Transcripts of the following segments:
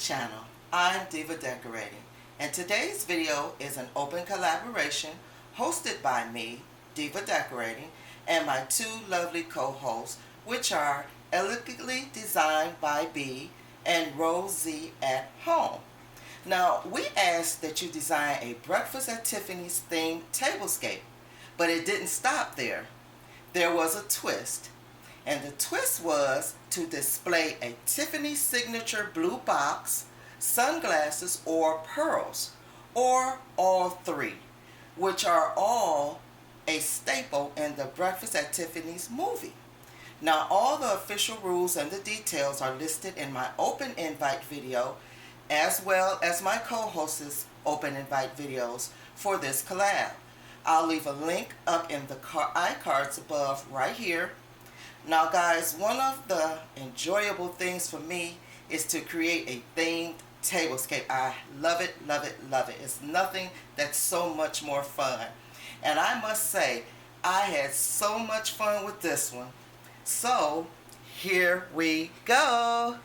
channel. I'm Diva Decorating, and today's video is an open collaboration hosted by me, Diva Decorating, and my two lovely co-hosts, which are Elegantly Designed by B and Rosie at Home. Now, we asked that you design a Breakfast at Tiffany's themed tablescape, but it didn't stop there. There was a twist. And the twist was to display a Tiffany signature blue box, sunglasses, or pearls, or all three, which are all a staple in the Breakfast at Tiffany's movie. Now, all the official rules and the details are listed in my open invite video, as well as my co-host's open invite videos for this collab. I'll leave a link up in the iCards above right here. Now guys, one of the enjoyable things for me is to create a themed tablescape. I love it, love it, love it. It's nothing that's so much more fun. And I must say, I had so much fun with this one. So, here we go.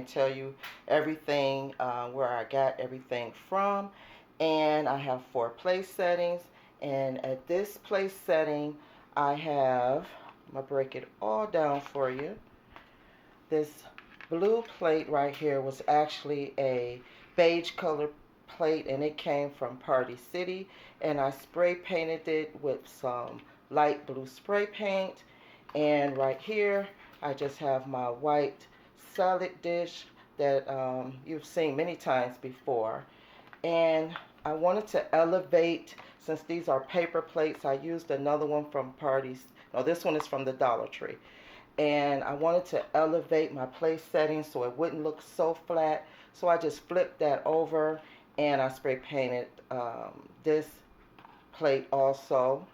Tell you everything where I got everything from, and I have 4 place settings, and at this place setting I'm gonna break it all down for you. This blue plate right here was actually a beige color plate, and it came from Party City, and I spray painted it with some light blue spray paint. And right here I just have my white salad dish that you've seen many times before. And I wanted to elevate, since these are paper plates, I used another one from this one is from the Dollar Tree. And I wanted to elevate my place setting so it wouldn't look so flat. So I just flipped that over and I spray painted this plate also.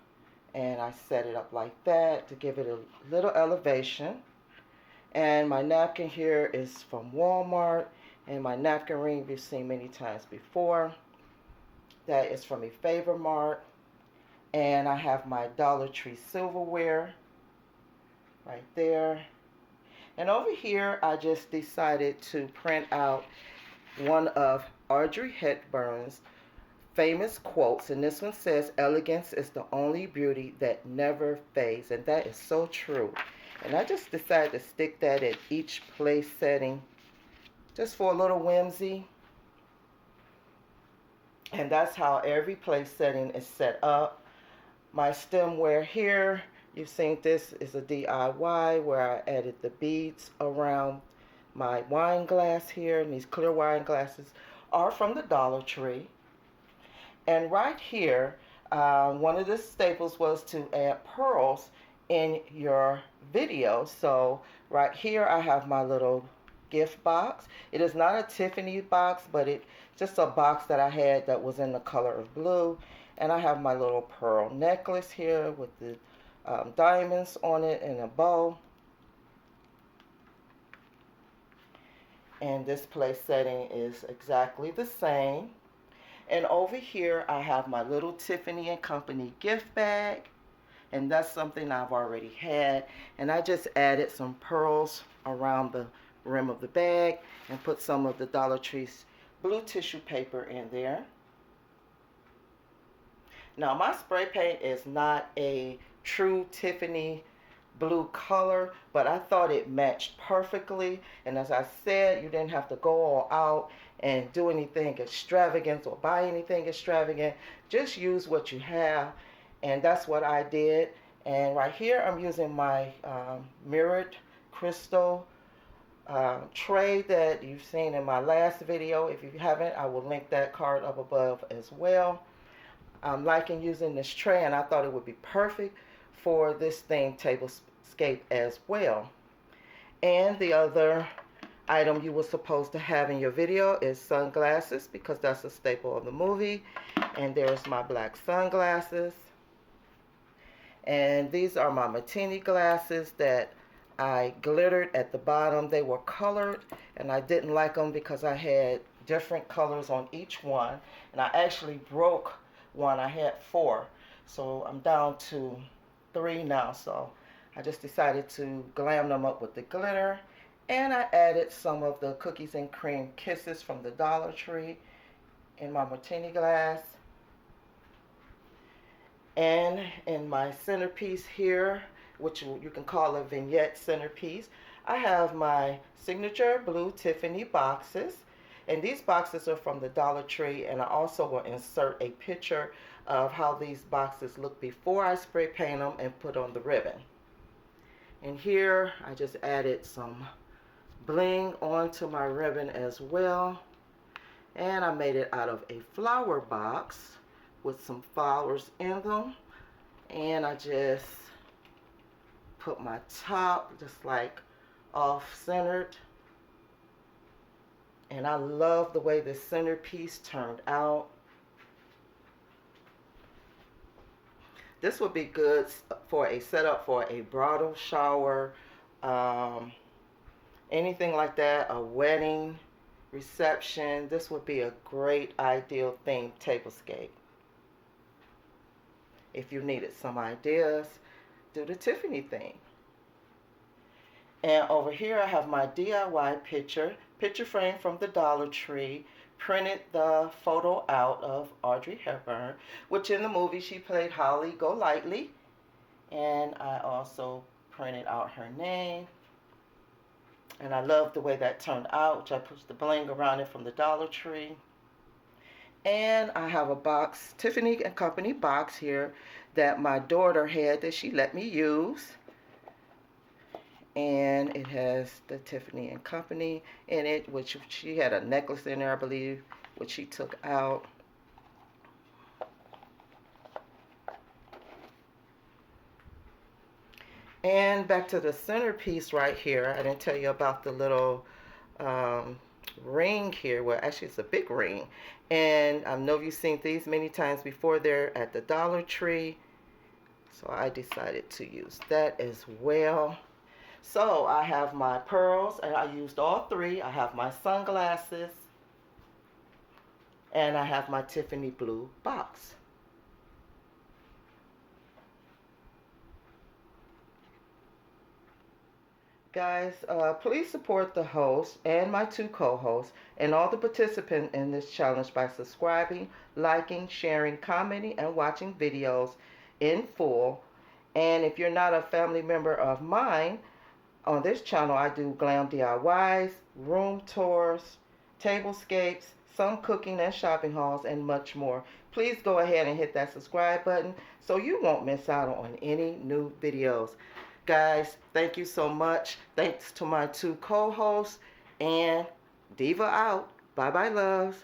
And I set it up like that to give it a little elevation. And my napkin here is from Walmart, and my napkin ring you've seen many times before. That is from a Favor Mart. And I have my Dollar Tree silverware right there. And over here I just decided to print out one of Audrey Hepburn's famous quotes, and this one says, "Elegance is the only beauty that never fades," and that is so true. And I just decided to stick that at each place setting just for a little whimsy. And that's how every place setting is set up. My stemware here, you've seen this is a DIY where I added the beads around my wine glass here. And these clear wine glasses are from the Dollar Tree. And right here, one of the staples was to add pearls in your video. So right here I have my little gift box. It is not a Tiffany box, but it's just a box that I had that was in the color of blue. And I have my little pearl necklace here with the diamonds on it and a bow. And this place setting is exactly the same. And over here I have my little Tiffany & Company gift bag. And that's something I've already had. And I just added some pearls around the rim of the bag and put some of the Dollar Tree's blue tissue paper in there. Now my spray paint is not a true Tiffany blue color, but I thought it matched perfectly. And as I said, you didn't have to go all out and do anything extravagant or buy anything extravagant. Just use what you have, and that's what I did. And right here I'm using my mirrored crystal tray that you've seen in my last video. If you haven't, I will link that card up above as well. I'm liking using this tray, and I thought it would be perfect for this themed tablescape as well. And the other item you were supposed to have in your video is sunglasses, because that's a staple of the movie. And there's my black sunglasses. And these are my martini glasses that I glittered at the bottom. They were colored, and I didn't like them because I had different colors on each one. And I actually broke one. I had 4. So I'm down to 3 now. So I just decided to glam them up with the glitter. And I added some of the cookies and cream kisses from the Dollar Tree in my martini glass. And in my centerpiece here, which you can call a vignette centerpiece, I have my signature blue Tiffany boxes. And these boxes are from the Dollar Tree, and I also will insert a picture of how these boxes look before I spray paint them and put on the ribbon. And here I just added some bling onto my ribbon as well. And I made it out of a flower box with some flowers in them. And I just put my top just like off-centered. And I love the way this centerpiece turned out. This would be good for a setup for a bridal shower, anything like that, a wedding reception. This would be a great ideal themed tablescape. If you needed some ideas, do the Tiffany theme. And over here I have my DIY picture frame from the Dollar Tree. Printed the photo out of Audrey Hepburn, which in the movie she played Holly Golightly. And I also printed out her name. And I love the way that turned out, which I put the bling around it from the Dollar Tree. And I have a box, Tiffany & Company box here that my daughter had that she let me use. And it has the Tiffany & Company in it, which she had a necklace in there, I believe, which she took out. And back to the centerpiece right here. I didn't tell you about the little ring here. Well, actually, it's a big ring. And I know you've seen these many times before. They're at the Dollar Tree. So I decided to use that as well. So I have my pearls, and I used all 3. I have my sunglasses, and I have my Tiffany blue box. Guys, please support the host and my 2 co-hosts and all the participants in this challenge by subscribing, liking, sharing, commenting, and watching videos in full. And if you're not a family member of mine, on this channel I do glam DIYs, room tours, tablescapes, some cooking and shopping hauls, and much more. Please go ahead and hit that subscribe button so you won't miss out on any new videos. Guys, thank you so much. Thanks to my 2 co-hosts, and Diva out. Bye-bye, loves.